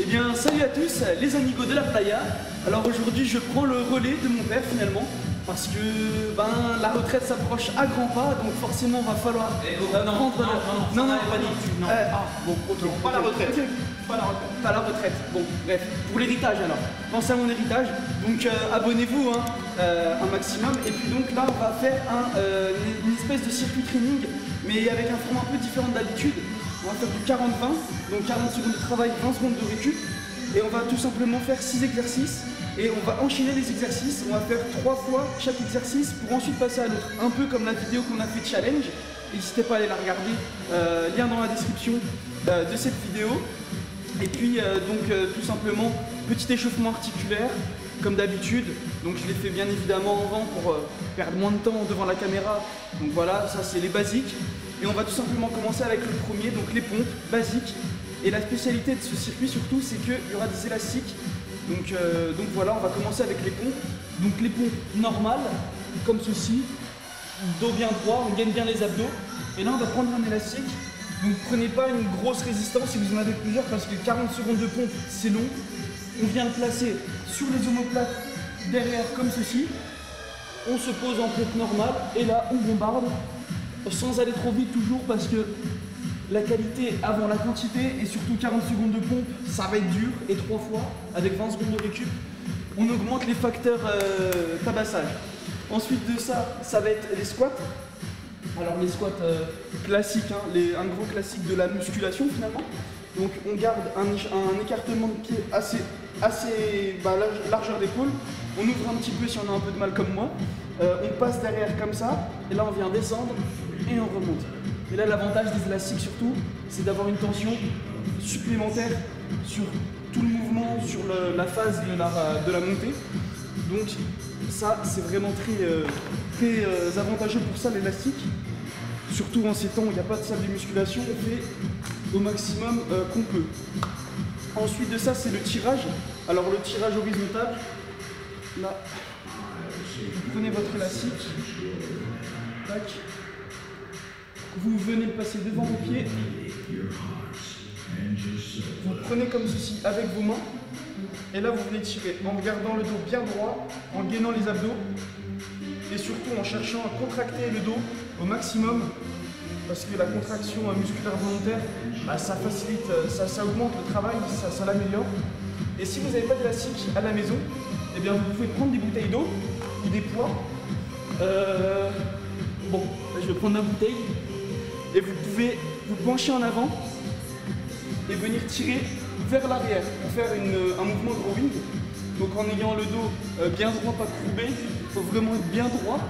Eh bien, salut à tous, les amigos de la playa. Alors aujourd'hui, je prends le relais de mon père finalement, parce que la retraite s'approche à grands pas, donc forcément, va falloir prendre. Non, pas dit. Bon, ok. Pas la retraite. Okay. Pas la retraite. Bon, bref, pour l'héritage alors. Pensez à mon héritage. Donc abonnez-vous un maximum. Et puis donc là, on va faire une espèce de circuit training, mais avec un format un peu différent d'habitude. On va faire du 40-20, donc 40 secondes de travail, 20 secondes de récup. Et on va tout simplement faire 6 exercices. Et on va enchaîner les exercices. On va faire 3 fois chaque exercice pour ensuite passer à l'autre. Un peu comme la vidéo qu'on a fait challenge. N'hésitez pas à aller la regarder. Lien dans la description de cette vidéo. Et puis tout simplement, petit échauffement articulaire, comme d'habitude. Donc je l'ai fait bien évidemment avant pour perdre moins de temps devant la caméra. Donc voilà, ça c'est les basiques. Et on va tout simplement commencer avec le premier, donc les pompes basiques. Et la spécialité de ce circuit surtout, c'est qu'il y aura des élastiques. Donc voilà, on va commencer avec les pompes. Donc les pompes normales, comme ceci, dos bien droit, on gagne bien les abdos. Et là on va prendre un élastique. Donc prenez pas une grosse résistance si vous en avez plusieurs, parce que 40 secondes de pompe c'est long. On vient le placer sur les omoplates derrière comme ceci. On se pose en pompe normale et là on bombarde sans aller trop vite toujours, parce que la qualité avant la quantité, et surtout 40 secondes de pompe ça va être dur, et 3 fois avec 20 secondes de récup on augmente les facteurs tabassage. Ensuite de ça, ça va être les squats. Alors les squats classiques, un gros classique de la musculation finalement. Donc on garde un écartement de pied assez largeur d'épaule. On ouvre un petit peu si on a un peu de mal comme moi. On passe derrière comme ça, et là on vient descendre et on remonte. Et là l'avantage des élastiques surtout, c'est d'avoir une tension supplémentaire sur tout le mouvement, sur la phase de la montée. Donc ça c'est vraiment très avantageux pour ça l'élastique. Surtout en ces temps où il n'y a pas de salle de musculation, on fait au maximum qu'on peut. Ensuite de ça, c'est le tirage. Alors le tirage horizontal, là, vous prenez votre élastique, tac, vous venez le passer devant vos pieds, vous le prenez comme ceci avec vos mains, et là vous venez tirer en gardant le dos bien droit, en gainant les abdos, et surtout en cherchant à contracter le dos au maximum, parce que la contraction musculaire volontaire, ça facilite, ça augmente le travail, ça l'améliore. Et si vous n'avez pas d'élastique à la maison, eh bien vous pouvez prendre des bouteilles d'eau ou des poids. Bon, là, je vais prendre ma bouteille, et vous pouvez vous pencher en avant et venir tirer vers l'arrière pour faire un mouvement de rowing. Donc en ayant le dos bien droit, pas courbé, il faut vraiment être bien droit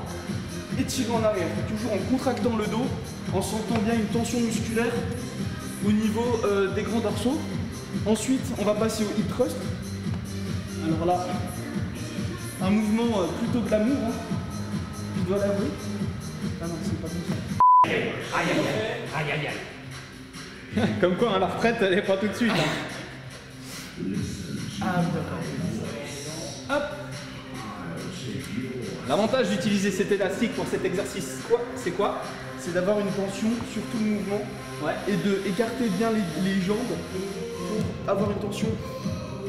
et tirer en arrière, toujours en contractant le dos, en sentant bien une tension musculaire au niveau des grands dorsaux. Ensuite, on va passer au hip thrust. Alors là, un mouvement plutôt glamour, je dois l'avouer. Ah non, c'est pas comme ça. Aïe aïe aïe, aïe aïe aïe. Comme quoi, la retraite, elle est pas tout de suite. Ah, d'accord. Hop. L'avantage d'utiliser cet élastique pour cet exercice, c'est quoi? C'est d'avoir une tension sur tout le mouvement, et de écarter bien les jambes pour avoir une tension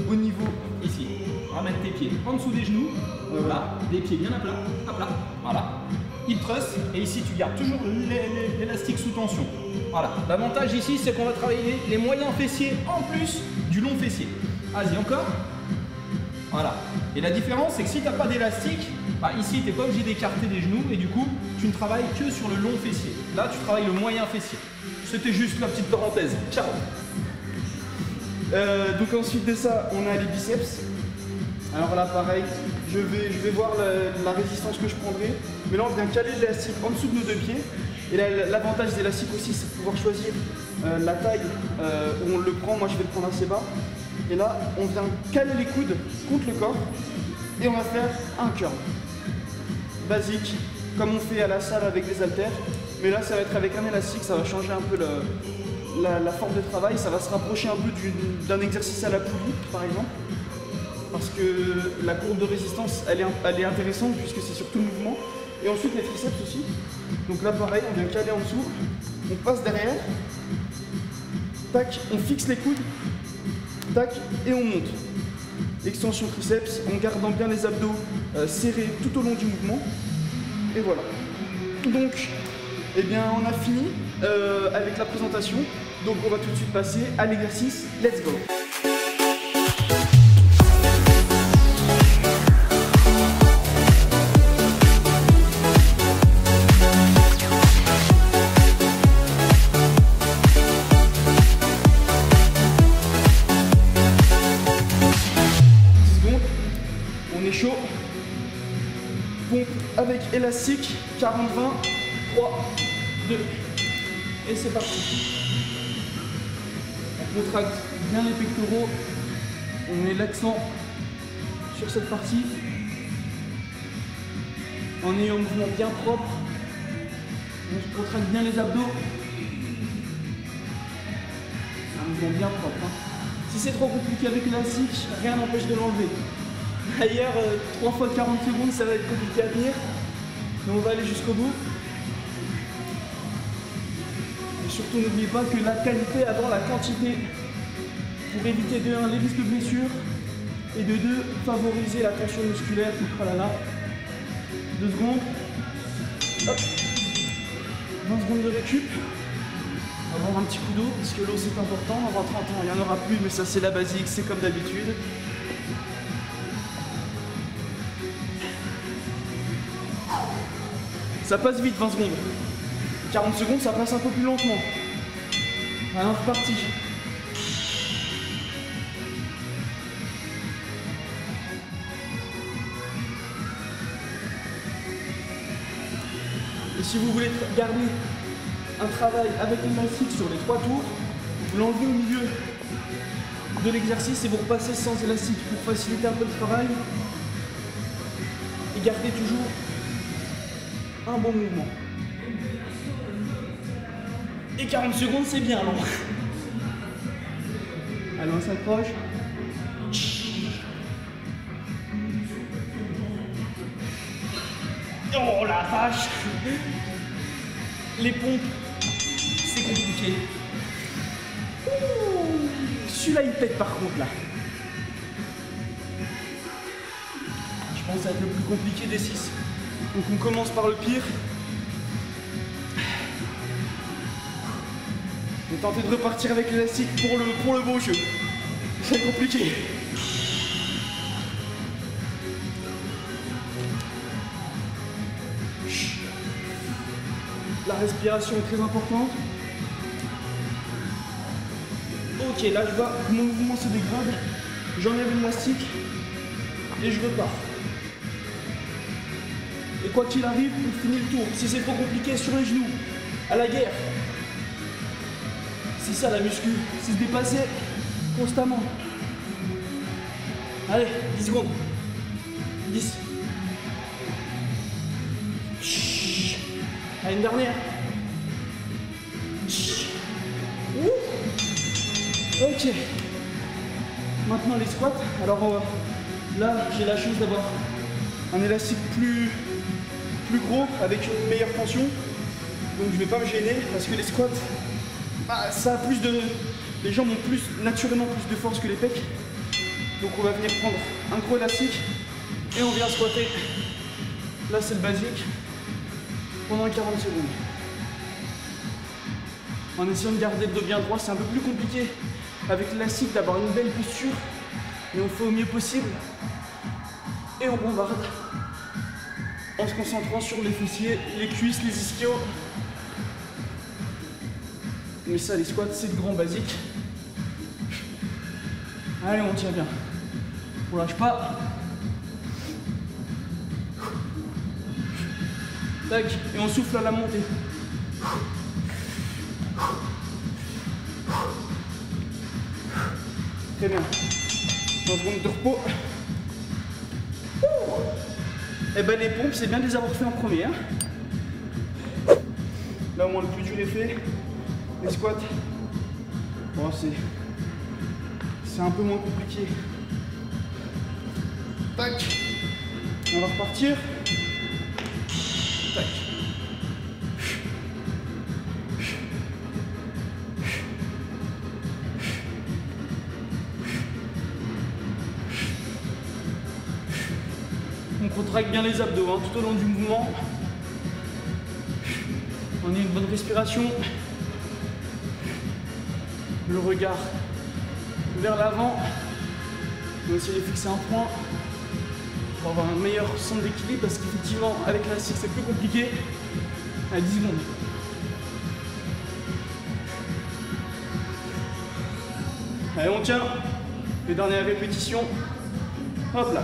au niveau ici. Ramène tes pieds en dessous des genoux, voilà, des pieds bien à plat, voilà. Hip thrust, et ici tu gardes toujours l'élastique sous tension. Voilà. L'avantage ici, c'est qu'on va travailler les moyens fessiers en plus du long fessier. Vas-y, encore. Voilà. Et la différence, c'est que si tu n'as pas d'élastique, ici, tu n'es pas obligé d'écarter les genoux, et du coup, tu ne travailles que sur le long fessier. Là, tu travailles le moyen fessier. C'était juste la petite parenthèse. Ciao. Donc ensuite de ça, on a les biceps. Alors là, pareil, je vais voir la résistance que je prendrai. Mais là, on vient caler l'élastique en dessous de nos deux pieds. Et là, l'avantage des élastiques aussi, c'est de pouvoir choisir la taille où on le prend. Moi, je vais le prendre assez bas. Et là, on vient caler les coudes contre le corps. Et on va faire un curl. Basique, comme on fait à la salle avec des haltères. Mais là, ça va être avec un élastique, ça va changer un peu la forme de travail. Ça va se rapprocher un peu d'un exercice à la poulie, par exemple. Parce que la courbe de résistance, elle est intéressante puisque c'est sur tout le mouvement. Et ensuite les triceps aussi. Donc là pareil, on vient caler en dessous, on passe derrière, tac, on fixe les coudes Tac, et on monte. Extension triceps, en gardant bien les abdos serrés tout au long du mouvement. Et voilà. Donc, eh bien, on a fini avec la présentation. Donc, on va tout de suite passer à l'exercice. Let's go! Chaud, pompe avec élastique, 40-20, 3, 2, et c'est parti. On contracte bien les pectoraux, on met l'accent sur cette partie, en ayant un mouvement bien propre, on contracte bien les abdos, un mouvement bien propre. Hein. Si c'est trop compliqué avec l'élastique, rien n'empêche de l'enlever. D'ailleurs, 3 fois 40 secondes, ça va être compliqué à tenir, mais on va aller jusqu'au bout. Et surtout, n'oubliez pas que la qualité avant la quantité, pour éviter de 1 les risques de blessure, et de 2 favoriser la tension musculaire. Là. 2 secondes. Hop. 20 secondes de récup. On va avoir un petit coup d'eau, parce que l'eau c'est important. Avant 30 ans, il n'y en aura plus, mais ça c'est la basique, c'est comme d'habitude. Ça passe vite, 20 secondes. 40 secondes, ça passe un peu plus lentement. Alors, c'est parti. Et si vous voulez garder un travail avec l'élastique sur les 3 tours, vous l'enlevez au milieu de l'exercice et vous repassez sans élastique pour faciliter un peu le travail et garder toujours un bon mouvement. Et 40 secondes, c'est bien long. Allez, on s'accroche. Oh la vache! Les pompes, c'est compliqué. Celui-là, il pète par contre, là. Je pense que ça va être le plus compliqué des 6. Donc on commence par le pire. Et tenter de repartir avec l'élastique pour le beau jeu. C'est compliqué. La respiration est très importante. Ok, là je vois que mon mouvement se dégrade. J'enlève l'élastique et je repars. Et quoi qu'il arrive, on finit le tour. Si c'est trop compliqué, sur les genoux, à la guerre. C'est ça la muscu, c'est se dépasser constamment. Allez, 10 secondes. 10. Allez, une dernière. Ok. Maintenant les squats. Alors là, j'ai la chance d'avoir un élastique plus gros avec une meilleure tension, donc je vais pas me gêner parce que les squats, ça a plus de, les jambes ont naturellement plus de force que les pecs, donc on va venir prendre un gros élastique et on vient squatter. Là c'est le basique pendant 40 secondes en essayant de garder le dos bien droit. C'est un peu plus compliqué avec l'élastique d'avoir une belle posture, mais on fait au mieux possible et on bombarde en se concentrant sur les fessiers, les cuisses, les ischios. Mais ça, les squats, c'est le grand basique. Allez, on tient bien. On lâche pas. Tac, et on souffle à la montée. Très bien. 30 secondes de repos. Et ben les pompes, c'est bien de les avoir fait en premier. Hein. Là au moins le plus dur est fait. Les squats, bon, c'est un peu moins compliqué. Tac. On va repartir. Tac. on contracte bien les abdos hein, tout au long du mouvement. On a une bonne respiration. Le regard vers l'avant. On va essayer de fixer un point pour avoir un meilleur centre d'équilibre parce qu'effectivement avec l'élastique c'est plus compliqué. À 10 secondes. Allez, on tient. Les dernières répétitions. Hop là.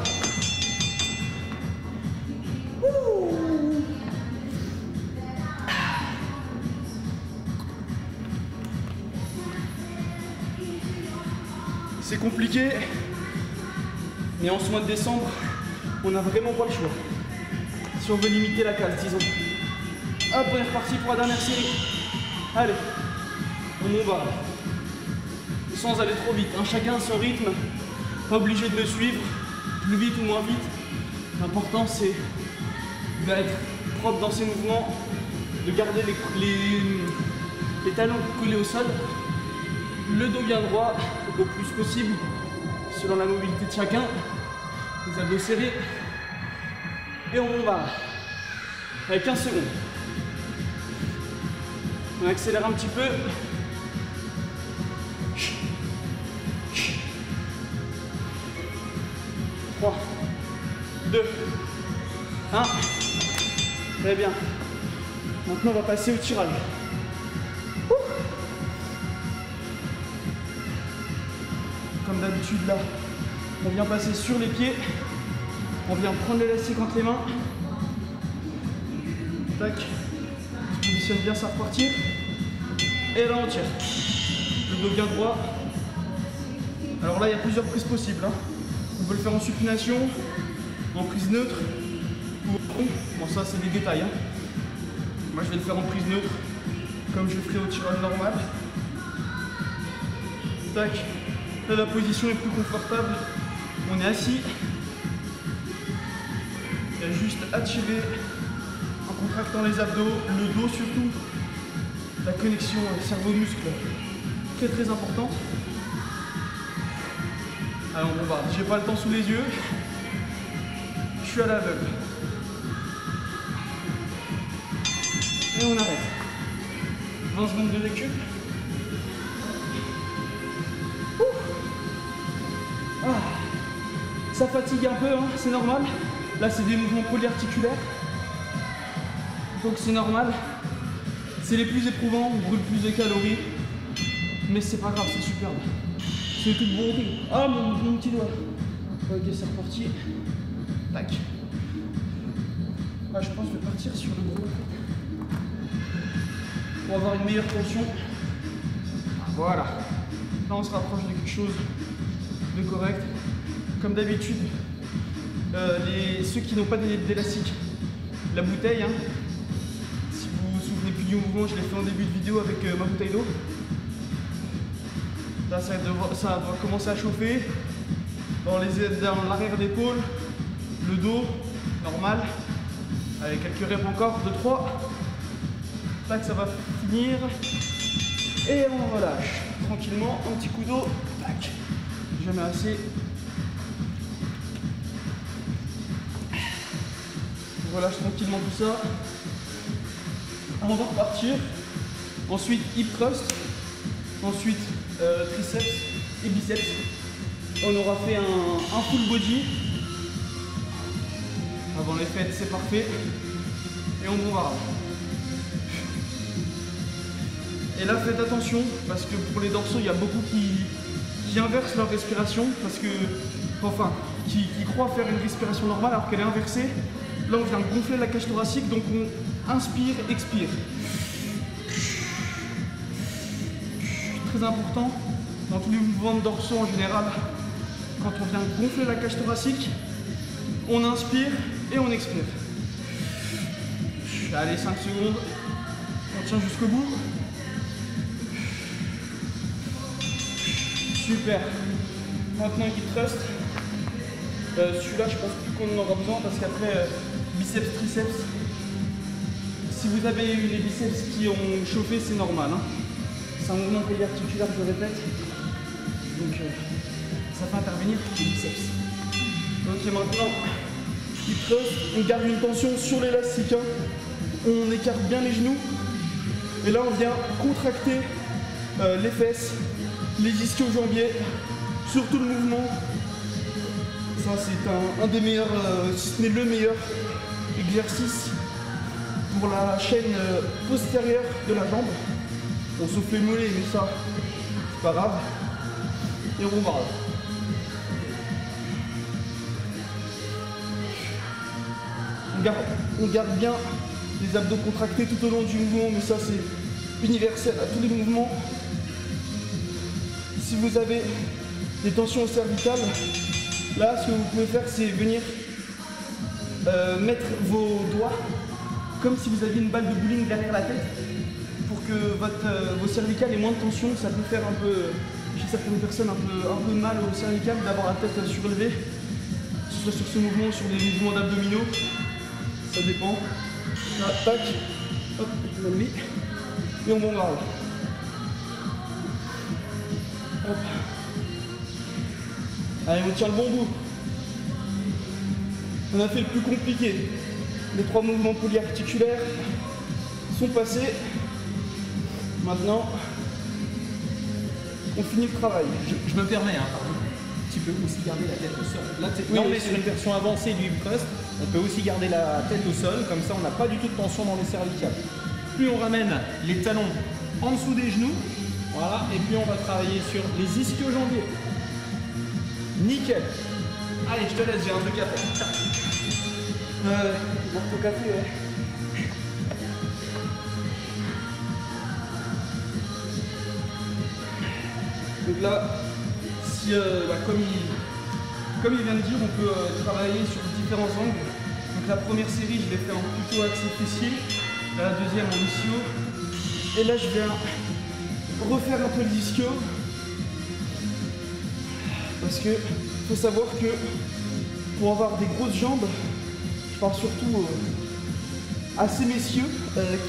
C'est compliqué, mais en ce mois de décembre, on n'a vraiment pas le choix. Si on veut limiter la casse, disons. Hop, on est reparti pour la dernière série. Allez, on va. Sans aller trop vite, hein. Chacun son rythme, pas obligé de le suivre, plus vite ou moins vite. L'important c'est d'être propre dans ses mouvements, de garder les talons collés au sol, le dos bien droit au plus possible, selon la mobilité de chacun, les abdos serrés, et on va avec 15 secondes. On accélère un petit peu. 3, 2, 1. Très bien. Maintenant, on va passer au tirage. Comme d'habitude, là, on vient passer sur les pieds. On vient prendre l'élastique entre les mains. Tac. On se positionne bien, ça repartir. Et là, on tire. Le dos bien droit. Alors là, il y a plusieurs prises possibles. Hein. On peut le faire en supination, en prise neutre ou au rond. Bon, ça, c'est des détails. Hein. Moi, je vais le faire en prise neutre, comme je le ferai au tirage normal. Tac. Là, la position est plus confortable. On est assis. Il y a juste à tirer en contractant les abdos, le dos surtout. La connexion cerveau-muscle, très très importante. Alors on bombarde. J'ai pas le temps sous les yeux. Je suis à l'aveugle. Et on arrête. 20 secondes de récup. Ah. Ça fatigue un peu, hein, c'est normal. Là c'est des mouvements polyarticulaires. Donc c'est normal. C'est les plus éprouvants, on brûle plus de calories. Mais c'est pas grave, c'est superbe. C'est toute bonté. Ah, mon petit doigt. Ok, c'est reparti. Tac. Ah, je pense que je vais partir sur le gros. Pour avoir une meilleure tension. Voilà. Là, on se rapproche de quelque chose de correct. Comme d'habitude, ceux qui n'ont pas d'élastique, la bouteille, hein, si vous vous souvenez plus du mouvement, je l'ai fait en début de vidéo avec ma bouteille d'eau. Là, ça va commencer à chauffer dans l'arrière d'épaule, le dos, normal, avec quelques reps encore, 2, 3. Tac, ça va finir. Et on relâche tranquillement, un petit coup d'eau. Tac, jamais assez. On relâche tranquillement tout ça. On va repartir. Ensuite, hip thrust. Ensuite, triceps et biceps. On aura fait un full body. Avant les fêtes, c'est parfait. Et on bombarde. Et là, faites attention, parce que pour les dorsaux, il y a beaucoup qui inversent leur respiration, parce que, enfin, qui croient faire une respiration normale alors qu'elle est inversée. Là, on vient gonfler la cage thoracique, donc on inspire, expire. Très important, dans tous les mouvements de dorsaux en général, quand on vient gonfler la cage thoracique, on inspire et on expire. Allez, 5 secondes, on tient jusqu'au bout. Super. Maintenant, hip thrust. Celui-là, je pense plus qu'on en aura besoin parce qu'après, biceps, triceps. Si vous avez eu les biceps qui ont chauffé, c'est normal. Hein. C'est un mouvement polyarticulaire, je le répète. Donc, ça fait intervenir les biceps. Ok, maintenant, hip thrust, on garde une tension sur l'élastique, hein. On écarte bien les genoux. Et là on vient contracter les fesses, les ischio-jambiers, sur tout le mouvement. Ça c'est un des meilleurs, si ce n'est le meilleur exercice pour la chaîne postérieure de la jambe. On souffle les mollets, mais ça, c'est pas grave. Et on va. On garde bien les abdos contractés tout au long du mouvement, mais ça c'est universel à tous les mouvements. Si vous avez des tensions cervicales, là ce que vous pouvez faire c'est venir mettre vos doigts comme si vous aviez une balle de bowling derrière la tête pour que vos cervicales aient moins de tension. Ça peut faire un peu, chez certaines personnes, un peu mal au cervical d'avoir la tête surélevée, que ce soit sur ce mouvement ou sur des mouvements d'abdominaux. Ça dépend. Là, tac, hop, on le met, et on bombarde. Hop. Allez, on tient le bon bout. On a fait le plus compliqué. Les 3 mouvements polyarticulaires sont passés. Maintenant, on finit le travail. Je me permets, hein, pardon. Tu peux aussi garder la tête au sol. Là, on est sur une version avancée du hip thrust. On peut aussi garder la tête au sol, comme ça on n'a pas du tout de tension dans les cervicales. Puis on ramène les talons en dessous des genoux, voilà, et puis on va travailler sur les ischio-jambiers. Nickel. Allez, je te laisse, j'ai un truc à faire. Bon, au café, ouais. Donc là, si, comme il vient de dire, on peut travailler sur différents angles. Donc la première série, je l'ai fait en plutôt axé fessier, la deuxième en ischio. Et là, je viens refaire un peu les ischio. Parce que faut savoir que pour avoir des grosses jambes, je parle surtout à ces messieurs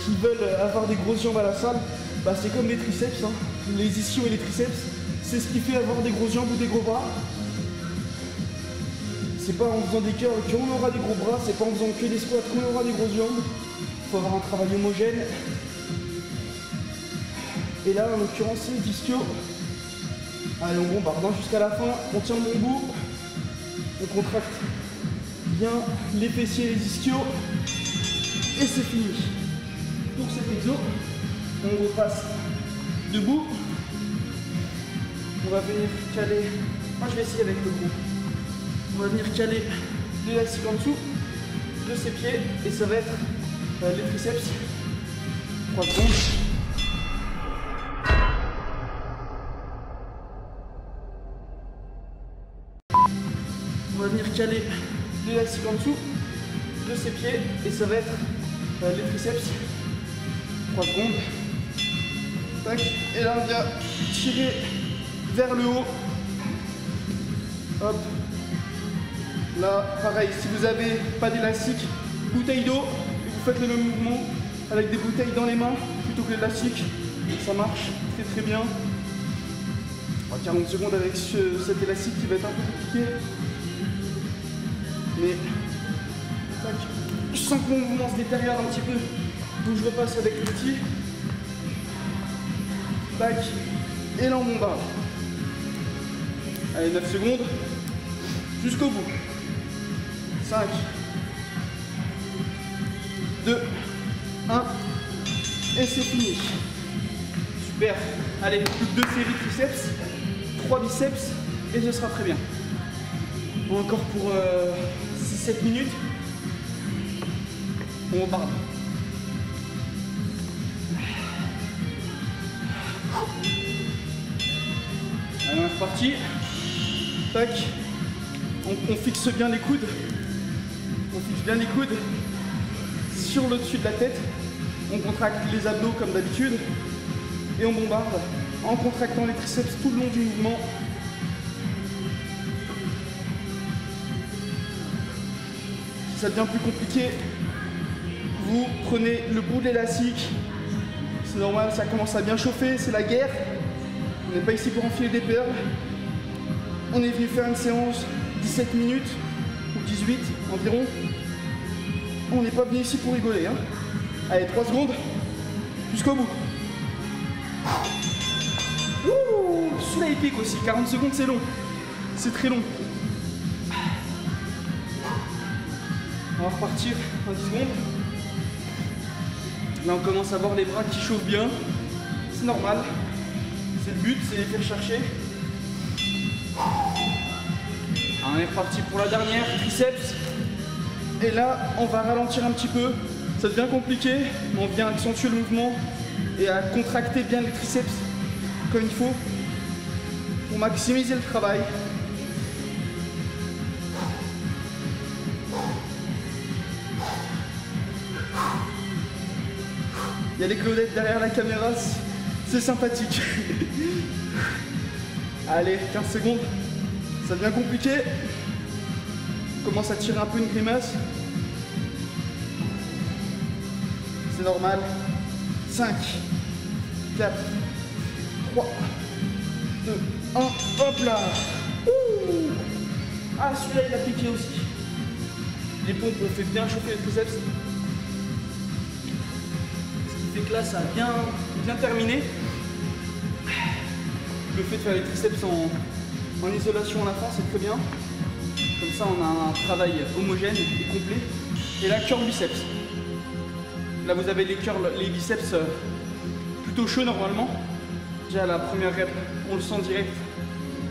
qui veulent avoir des grosses jambes à la salle, bah, c'est comme les triceps, hein. Les ischios et les triceps, c'est ce qui fait avoir des grosses jambes ou des gros bras. C'est pas en faisant des curls qu'on aura des gros bras, c'est pas en faisant que des squats qu'on aura des grosses jambes. Il faut avoir un travail homogène. Et là, en l'occurrence, c'est les ischios. Allez, on bombarde jusqu'à la fin, on tient le bon bout, on contracte bien les fessiers et les ischios, et c'est fini. Pour cet exo, on repasse debout, on va venir caler, moi je vais essayer avec le groupe, on va venir caler l'élastique en dessous de ses pieds, et ça va être les triceps, 3 secondes. On va venir caler l'élastique en dessous de ses pieds et ça va être les triceps. 3 secondes. Tac. Et là on vient tirer vers le haut. Hop. Là, pareil, si vous n'avez pas d'élastique, bouteille d'eau, et vous faites le même mouvement avec des bouteilles dans les mains plutôt que l'élastique. Ça marche très très bien. 40 secondes avec cet élastique qui va être un peu compliqué. Mais tac, je sens que mon mouvement se détériore un petit peu, donc je repasse avec l'outil. Tac, et là on bombarde. Allez, 9 secondes, jusqu'au bout. 5, 2, 1, et c'est fini. Super. Allez, plus que 2 séries de triceps, 3 biceps, et ce sera très bien. Encore pour 6-7 minutes. On bombarde. Allez, on est reparti. Tac. On fixe bien les coudes. On fixe bien les coudes sur le dessus de la tête. On contracte les abdos comme d'habitude. Et on bombarde en contractant les triceps tout le long du mouvement. Si ça devient plus compliqué, vous prenez le bout de l'élastique. C'est normal, ça commence à bien chauffer, c'est la guerre. On n'est pas ici pour enfiler des perles. On est venu faire une séance 17 minutes ou 18 environ. On n'est pas venu ici pour rigoler, hein. Allez, 3 secondes, jusqu'au bout. Ouh, celui-là il pique aussi, 40 secondes c'est long. C'est très long. On va repartir en 10 secondes. Là on commence à voir les bras qui chauffent bien. C'est normal. C'est le but, c'est les faire chercher. On est reparti pour la dernière, triceps. Et là, on va ralentir un petit peu. Ça devient compliqué, mais on vient accentuer le mouvement et à contracter bien les triceps comme il faut pour maximiser le travail. Il y a les Claudettes derrière la caméra, c'est sympathique. Allez, 15 secondes. Ça devient compliqué. On commence à tirer un peu une grimace. C'est normal. 5, 4, 3, 2, 1. Hop là. Ouh. Ah, celui-là, il a piqué aussi. Les pompes ont fait bien chauffer les triceps. Ce qui fait que là, ça a bien terminé. Le fait de faire les triceps en isolation à la fin, c'est très bien. Comme ça, on a un travail homogène et complet. Et là, curl biceps. Là, vous avez les biceps plutôt chauds normalement. Déjà, la première rep, on le sent direct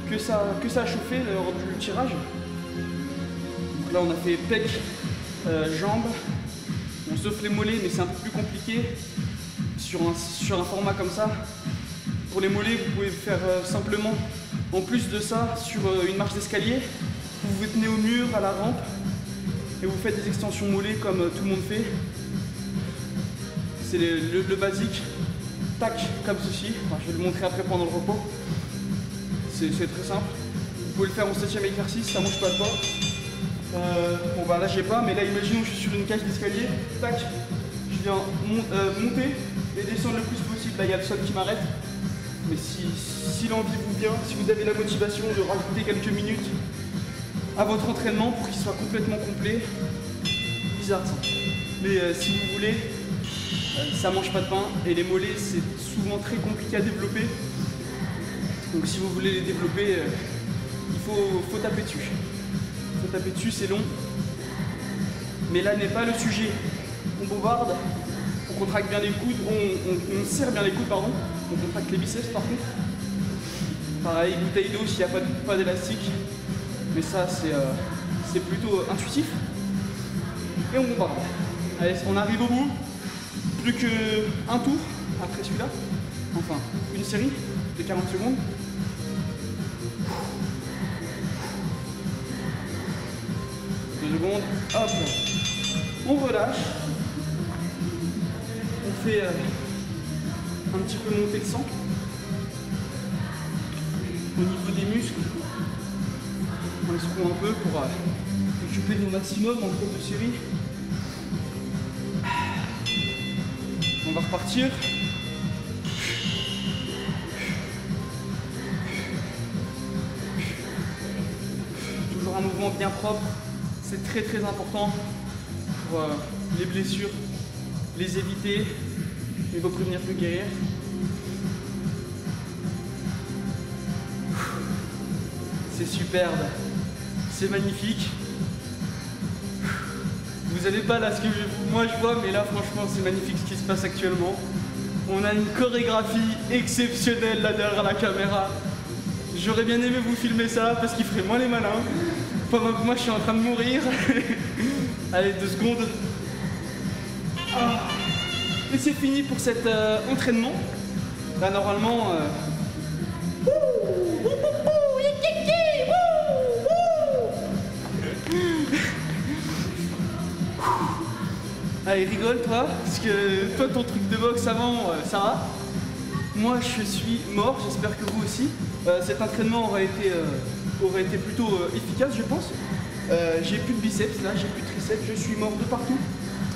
que ça a chauffé lors du tirage. Donc là, on a fait pec, jambes. On sauf les mollets, mais c'est un peu plus compliqué sur un format comme ça. Pour les mollets, vous pouvez faire simplement, en plus de ça, sur une marche d'escalier, vous vous tenez au mur, à la rampe, et vous faites des extensions mollets comme tout le monde fait. C'est le basique. Tac, comme ceci. Enfin, je vais le montrer après pendant le repos. C'est très simple. Vous pouvez le faire en 7e exercice, ça mange pas de pas. Bon bah là j'ai pas, mais là imaginons que je suis sur une cage d'escalier. Tac, je viens monter et descendre le plus possible. Là il y a le sol qui m'arrête. Mais si l'envie vous vient, si vous avez la motivation de rajouter quelques minutes à votre entraînement pour qu'il soit complètement complet, bizarre ça. Mais si vous voulez, ça mange pas de pain et les mollets c'est souvent très compliqué à développer. Donc si vous voulez les développer, il faut taper dessus. Il faut taper dessus, c'est long. Mais là n'est pas le sujet. On bombarde, on contracte bien les coudes, on serre bien les coudes, pardon. On contracte les biceps par contre. Pareil, bouteille d'eau s'il n'y a pas d'élastique. Mais ça c'est plutôt intuitif. Et on bombarde. Allez, on arrive au bout. Plus qu'un tour après celui-là. Enfin, une série de 40 secondes. Secondes, hop, on relâche, on fait un petit peu monter le sang au niveau des muscles, on les secoue un peu pour récupérer au maximum en cours de série. On va repartir. Toujours un mouvement bien propre. C'est très très important pour les blessures, les éviter et vous prévenir que guérir. C'est superbe, c'est magnifique. Vous n'avez pas là ce que moi je vois, mais là franchement c'est magnifique ce qui se passe actuellement. On a une chorégraphie exceptionnelle là derrière la caméra. J'aurais bien aimé vous filmer ça parce qu'il ferait moins les malins. Pendant que moi je suis en train de mourir. Allez, 2 secondes. Ah. Et c'est fini pour cet entraînement. Là normalement... Allez, rigole toi, parce que toi ton truc de boxe avant, ça va. Moi je suis mort, j'espère que vous aussi. Cet entraînement aurait été plutôt efficace, je pense. J'ai plus de biceps là, j'ai plus de triceps, je suis mort de partout.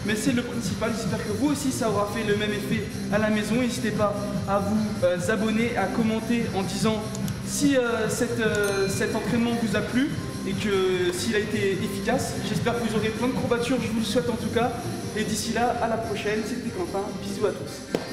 Mais c'est le principal, j'espère que vous aussi ça aura fait le même effet à la maison. N'hésitez pas à vous abonner, à commenter en disant si cet entraînement vous a plu et que s'il a été efficace, j'espère que vous aurez plein de courbatures, je vous le souhaite en tout cas. Et d'ici là, à la prochaine, c'était Quentin, bisous à tous.